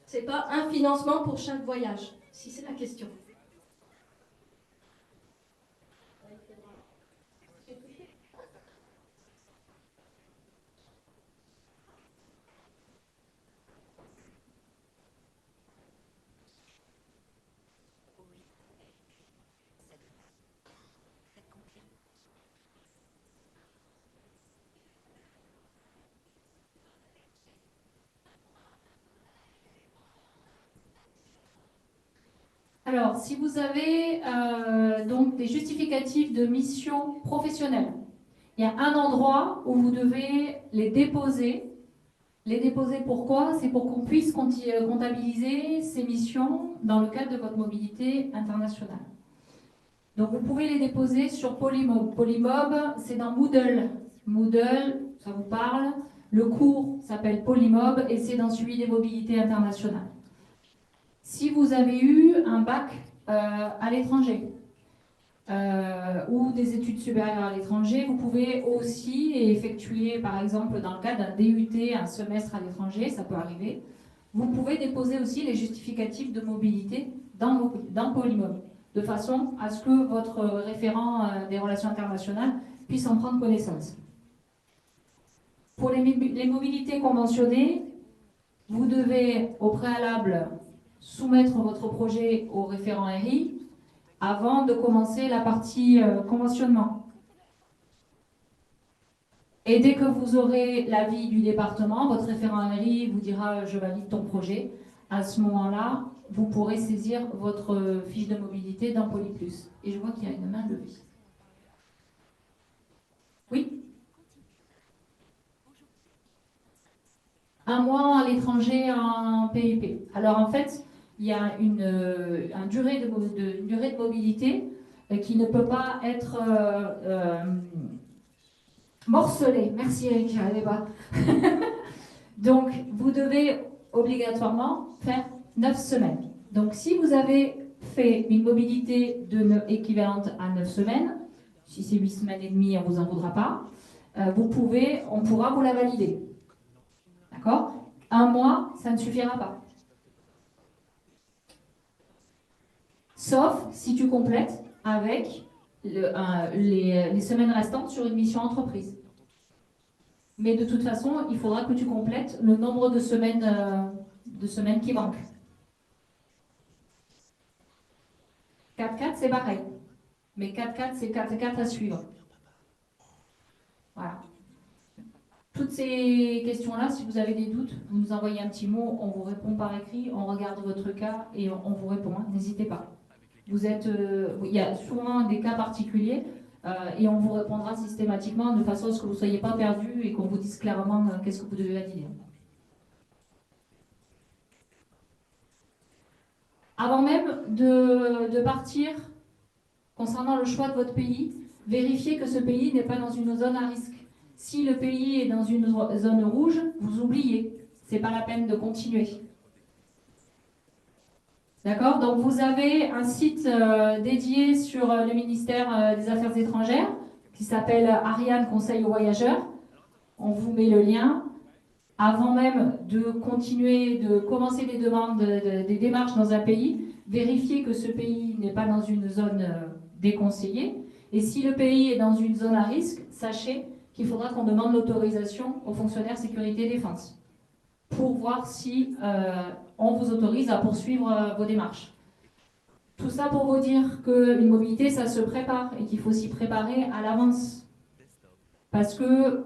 C'est pas un financement pour chaque voyage, si c'est la question. Alors, si vous avez donc des justificatifs de mission professionnelle, il y a un endroit où vous devez les déposer Les déposer, pourquoi? C'est pour qu'on puisse comptabiliser ces missions dans le cadre de votre mobilité internationale. Donc vous pouvez les déposer sur Polymob. Polymob, c'est dans Moodle. Moodle, ça vous parle. Le cours s'appelle Polymob et c'est dans Suivi des mobilités internationales. Si vous avez eu un bac à l'étranger ou des études supérieures à l'étranger, vous pouvez aussi effectuer, par exemple, dans le cadre d'un DUT, un semestre à l'étranger, ça peut arriver. Vous pouvez déposer aussi les justificatifs de mobilité dans Polymob, de façon à ce que votre référent des relations internationales puisse en prendre connaissance. Pour les mobilités conventionnées, vous devez au préalable soumettre votre projet au référent RI avant de commencer la partie conventionnement. Et dès que vous aurez l'avis du département, votre référent RI vous dira « je valide ton projet ». À ce moment-là, vous pourrez saisir votre fiche de mobilité dans Polyplus. Et je vois qu'il y a une main levée. Oui ? Un mois à l'étranger en PIP. Alors en fait, il y a une durée de mobilité qui ne peut pas être morcelée. Merci Eric, j'arrivais pas. Donc vous devez obligatoirement faire 9 semaines. Donc si vous avez fait une mobilité équivalente à 9 semaines, si c'est 8 semaines et demie, on ne vous en voudra pas, on pourra vous la valider. D'accord ? Un mois, ça ne suffira pas. Sauf si tu complètes avec les semaines restantes sur une mission entreprise. Mais de toute façon, il faudra que tu complètes le nombre de semaines qui manquent. 4-4, c'est pareil. Mais 4-4, c'est 4-4 à suivre. Voilà. Toutes ces questions-là, si vous avez des doutes, vous nous envoyez un petit mot, on vous répond par écrit, on regarde votre cas et on vous répond. Hein. N'hésitez pas. Il y a souvent des cas particuliers et on vous répondra systématiquement de façon à ce que vous ne soyez pas perdu et qu'on vous dise clairement qu'est-ce que vous devez valider. Avant même de partir, concernant le choix de votre pays, vérifiez que ce pays n'est pas dans une zone à risque. Si le pays est dans une zone rouge, vous oubliez. Ce n'est pas la peine de continuer. D'accord? Donc vous avez un site dédié sur le ministère des Affaires étrangères qui s'appelle Ariane Conseil aux voyageurs. On vous met le lien. Avant même de commencer les demandes, des démarches dans un pays, vérifiez que ce pays n'est pas dans une zone déconseillée. Et si le pays est dans une zone à risque, sachez qu'il faudra qu'on demande l'autorisation aux fonctionnaires sécurité défense pour voir si on vous autorise à poursuivre vos démarches. Tout ça pour vous dire qu'une mobilité, ça se prépare et qu'il faut s'y préparer à l'avance. Parce que,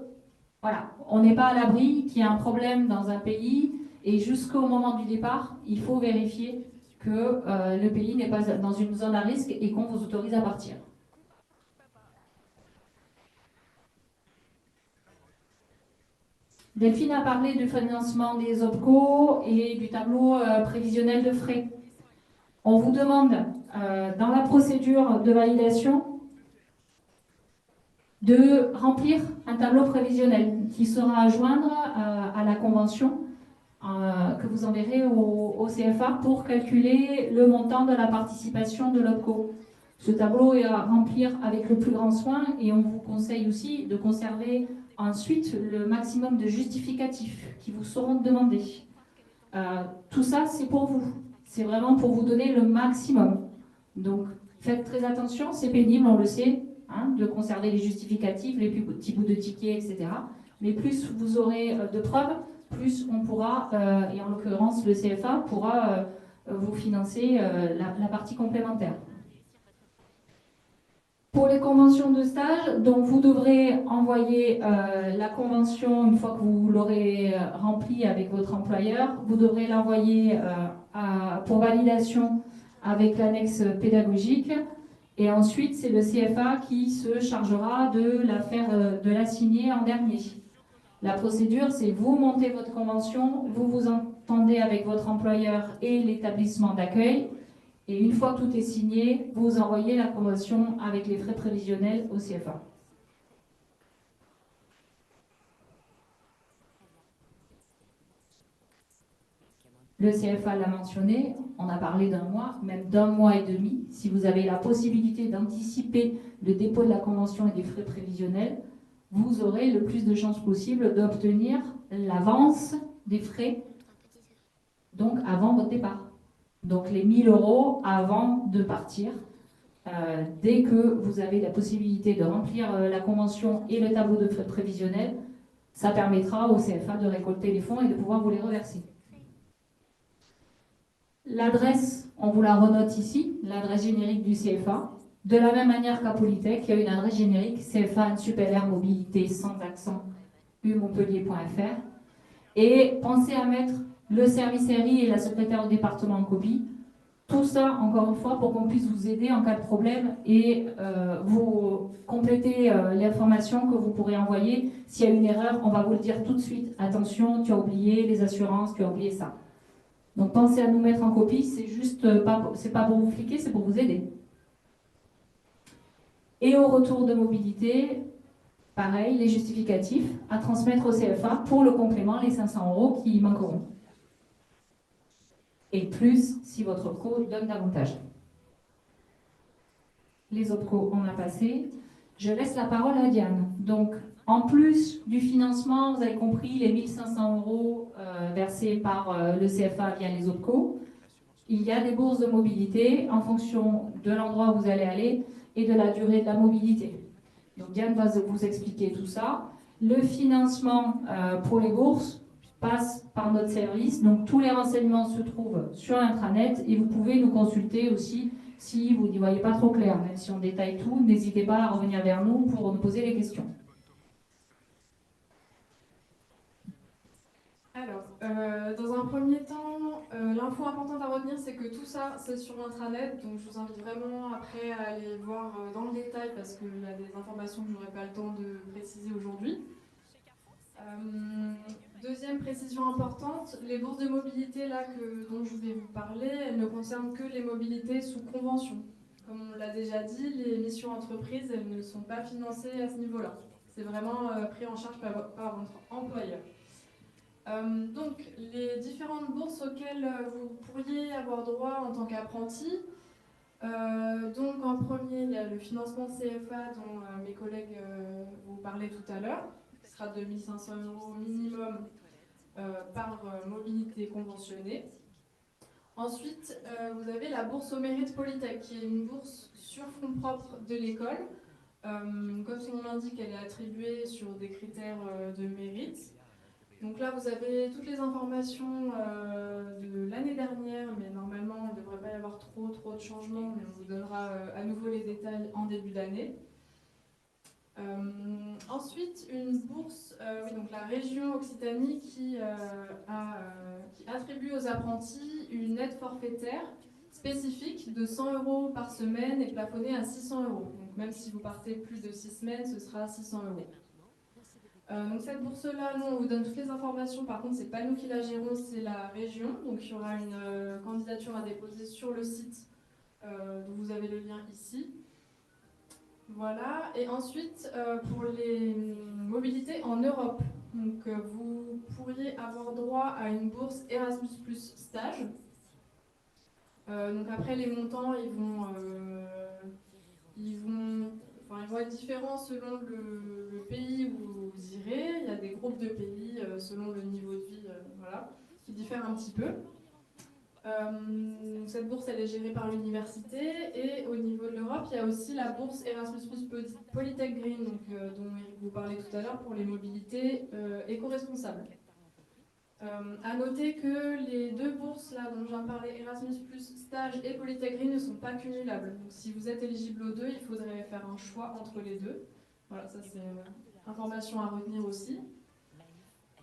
voilà, on n'est pas à l'abri qu'il y ait un problème dans un pays et jusqu'au moment du départ, il faut vérifier que le pays n'est pas dans une zone à risque et qu'on vous autorise à partir. Delphine a parlé du financement des OPCO et du tableau prévisionnel de frais. On vous demande, dans la procédure de validation, de remplir un tableau prévisionnel qui sera à joindre à la convention que vous enverrez au CFA pour calculer le montant de la participation de l'OPCO. Ce tableau est à remplir avec le plus grand soin et on vous conseille aussi de conserver ensuite le maximum de justificatifs qui vous seront demandés. Tout ça, c'est pour vous. C'est vraiment pour vous donner le maximum. Donc, faites très attention, c'est pénible, on le sait, hein, de conserver les justificatifs, les plus petits bouts de tickets, etc. Mais plus vous aurez de preuves, plus on pourra, et en l'occurrence le CFA, pourra vous financer la partie complémentaire. Pour les conventions de stage, donc vous devrez envoyer la convention une fois que vous l'aurez remplie avec votre employeur. Vous devrez l'envoyer pour validation avec l'annexe pédagogique. Et ensuite, c'est le CFA qui se chargera de la signer en dernier. La procédure, c'est vous montez votre convention, vous vous entendez avec votre employeur et l'établissement d'accueil, et une fois que tout est signé, vous envoyez la convention avec les frais prévisionnels au CFA. Le CFA l'a mentionné, on a parlé d'un mois, même d'un mois et demi. Si vous avez la possibilité d'anticiper le dépôt de la convention et des frais prévisionnels, vous aurez le plus de chances possible d'obtenir l'avance des frais, donc avant votre départ. Donc les 1 000 € avant de partir. Dès que vous avez la possibilité de remplir la convention et le tableau de frais prévisionnels, ça permettra au CFA de récolter les fonds et de pouvoir vous les reverser. L'adresse, on vous la renote ici, l'adresse générique du CFA. De la même manière qu'à Polytech, il y a une adresse générique, CFA Super Air Mobilité sans accent, umontpellier.fr. Et pensez à mettre le service RI et la secrétaire au département en copie. Tout ça, encore une fois, pour qu'on puisse vous aider en cas de problème et vous compléter l'information que vous pourrez envoyer. S'il y a une erreur, on va vous le dire tout de suite. Attention, tu as oublié les assurances, tu as oublié ça. Donc pensez à nous mettre en copie, c'est juste c'est pas pour vous fliquer, c'est pour vous aider. Et au retour de mobilité, pareil, les justificatifs à transmettre au CFA pour le complément, les 500 € qui manqueront. Et plus si votre OPCO donne davantage. Les OPCO, on a passé. Je laisse la parole à Diane. Donc, en plus du financement, vous avez compris, les 1 500 € versés par le CFA via les OPCO, il y a des bourses de mobilité en fonction de l'endroit où vous allez aller et de la durée de la mobilité. Donc, Diane va vous expliquer tout ça. Le financement pour les bourses passe par notre service. Donc, tous les renseignements se trouvent sur l'intranet et vous pouvez nous consulter aussi si vous n'y voyez pas trop clair. Même si on détaille tout, n'hésitez pas à revenir vers nous pour nous poser les questions. Alors, dans un premier temps, l'info importante à retenir, c'est que tout ça, c'est sur l'intranet. Donc, je vous invite vraiment après à aller voir dans le détail parce qu'il y a des informations que je n'aurai pas le temps de préciser aujourd'hui. Deuxième précision importante, les bourses de mobilité là, dont je vais vous parler, elles ne concernent que les mobilités sous convention. Comme on l'a déjà dit, les missions entreprises, elles ne sont pas financées à ce niveau-là. C'est vraiment pris en charge par votre employeur. Donc, les différentes bourses auxquelles vous pourriez avoir droit en tant qu'apprenti. Donc, en premier, il y a le financement CFA dont mes collègues vous parlaient tout à l'heure, qui sera de 1 500 € minimum par mobilité conventionnée. Ensuite, vous avez la bourse au mérite Polytech, qui est une bourse sur fonds propres de l'école. Comme son nom l'indique, elle est attribuée sur des critères de mérite. Donc là, vous avez toutes les informations de l'année dernière, mais normalement, il ne devrait pas y avoir trop de changements, mais on vous donnera à nouveau les détails en début d'année. Ensuite, une bourse, donc la région Occitanie qui attribue aux apprentis une aide forfaitaire spécifique de 100 € par semaine et plafonnée à 600 €. Donc même si vous partez plus de 6 semaines, ce sera 600 €. Donc cette bourse-là, nous on vous donne toutes les informations, par contre c'est pas nous qui la gérons, c'est la région. Donc il y aura une candidature à déposer sur le site dont vous avez le lien ici. Voilà, et ensuite pour les mobilités en Europe, donc vous pourriez avoir droit à une bourse Erasmus Plus stage. Donc après les montants ils vont être différents selon le pays où vous irez. Il y a des groupes de pays selon le niveau de vie voilà, qui diffèrent un petit peu. Cette bourse elle est gérée par l'université et au niveau de l'Europe il y a aussi la bourse Erasmus Plus Polytech Green donc, dont Eric vous parlait tout à l'heure pour les mobilités éco-responsables. À noter que les deux bourses là, dont j'en parlais, Erasmus Plus Stage et Polytech Green ne sont pas cumulables. Donc si vous êtes éligible aux deux, il faudrait faire un choix entre les deux. Voilà, ça c'est une information à retenir aussi.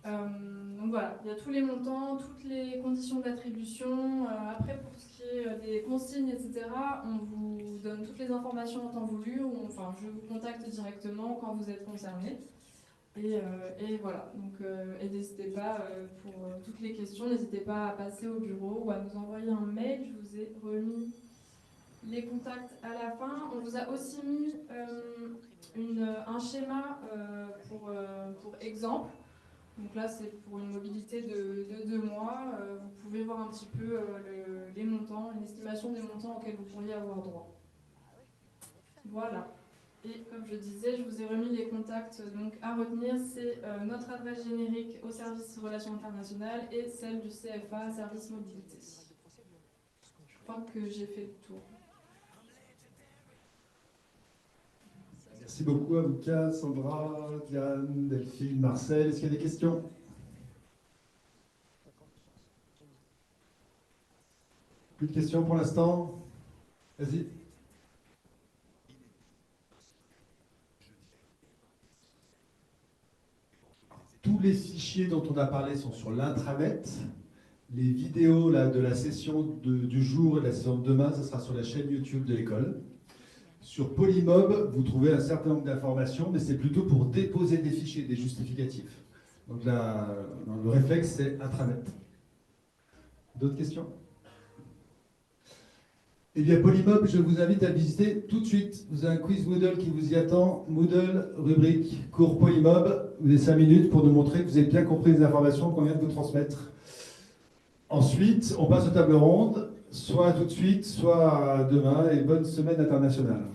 Donc voilà, il y a tous les montants, toutes les conditions d'attribution. Après, pour ce qui est des consignes, etc., on vous donne toutes les informations en temps voulu. Ou, enfin, je vous contacte directement quand vous êtes concerné. Et voilà, donc et n'hésitez pas, pour toutes les questions, n'hésitez pas à passer au bureau ou à nous envoyer un mail. Je vous ai remis les contacts à la fin. On vous a aussi mis un schéma pour exemple. Donc là, c'est pour une mobilité de 2 mois. Vous pouvez voir un petit peu les montants, une estimation des montants auxquels vous pourriez avoir droit. Voilà. Et comme je disais, je vous ai remis les contacts donc, à retenir. C'est notre adresse générique au service Relations Internationales et celle du CFA, Service Mobilité. Je crois que j'ai fait le tour. Merci beaucoup, Avuka, Sandra, Diane, Delphine, Marcel. Est-ce qu'il y a des questions? Plus de questions pour l'instant? Vas-y. Tous les fichiers dont on a parlé sont sur l'intranet. Les vidéos là, de la session du jour et de la session de demain, ce sera sur la chaîne YouTube de l'école. Sur Polymob, vous trouvez un certain nombre d'informations, mais c'est plutôt pour déposer des fichiers, des justificatifs. Donc là, le réflexe, c'est intranet. D'autres questions? Eh bien, Polymob, je vous invite à le visiter tout de suite. Vous avez un quiz Moodle qui vous y attend. Moodle, rubrique, cours Polymob. Vous avez 5 minutes pour nous montrer que vous avez bien compris les informations qu'on vient de vous transmettre. Ensuite, on passe aux tables rondes, soit tout de suite, soit demain, et bonne semaine internationale.